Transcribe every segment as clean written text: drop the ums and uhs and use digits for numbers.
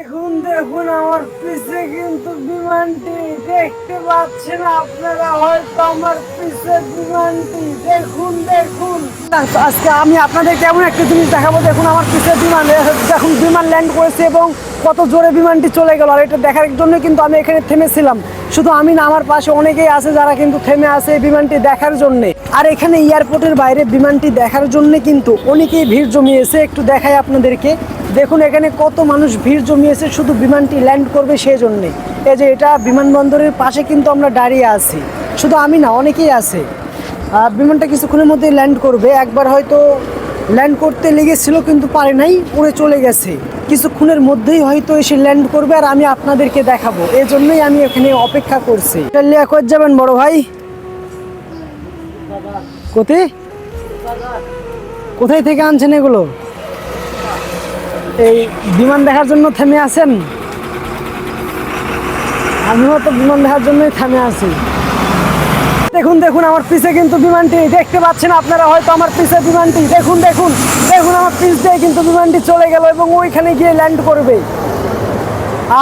দেখুন দেখুন আমার পিছে কিন্তু বিমানটি দেখতে পাচ্ছেন আপনারা, হয়তো আমার পিছে বিমানটি দেখুন দেখুন। আজকে আমি আপনাদের কেমন একটা জিনিস দেখাবো। দেখুন আমার পিছে বিমান, দেখুন বিমান ল্যান্ড করেছে এবং কত জোরে বিমানটি চলে গেল। আর এটা দেখার জন্য কিন্তু আমি এখানে থেমেছিলাম। শুধু আমি না, আমার পাশে অনেকেই আছে যারা কিন্তু থেমে আছে এই বিমানটি দেখার জন্যে। আর এখানে এয়ারপোর্টের বাইরে বিমানটি দেখার জন্য কিন্তু অনেকেই ভিড় জমিয়েছে। একটু দেখাই আপনাদেরকে। দেখুন এখানে কত মানুষ ভিড় জমিয়েছে শুধু বিমানটি ল্যান্ড করবে সেই জন্যে। এই যে এটা বিমানবন্দরের পাশে কিন্তু আমরা দাঁড়িয়ে আছি। শুধু আমি না, অনেকেই আছে। বিমানটা কিছুক্ষণের মধ্যে ল্যান্ড করবে। একবার হয়তো ল্যান্ড করতে লেগেছিল কিন্তু পারে নাই, উড়ে চলে গেছে। কিছুক্ষণের মধ্যেই হয়তো এসে ল্যান্ড করবে আর আমি আপনাদেরকে দেখাবো। এই জন্যই আমি এখানে অপেক্ষা করছি। লিয়া কই যাবেন বড় ভাই? কোথায় থেকে আনছেন এগুলো? এই বিমান দেখার জন্য থেমে আছেন? আমিও তো বিমান দেখার জন্যই থেমে আছি। দেখুন দেখুন আমার পিছে কিন্তু বিমানটি দেখতে পাচ্ছেন আপনারা, হয়তো আমার পিছে বিমানটি দেখুন দেখুন দেখুন আমার পিছ দিয়ে কিন্তু বিমানটি চলে গেল এবং ওইখানে গিয়ে ল্যান্ড করবে।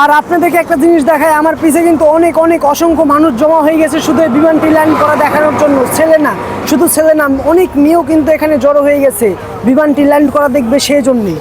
আর আপনাদেরকে একটা জিনিস দেখায়, আমার পিছে কিন্তু অনেক অনেক অসংখ্য মানুষ জমা হয়ে গেছে শুধু এই বিমানটি ল্যান্ড করা দেখানোর জন্য। ছেলে না, শুধু ছেলে না, অনেক মেয়েও কিন্তু এখানে জড়ো হয়ে গেছে বিমানটি ল্যান্ড করা দেখবে সেই জন্যই।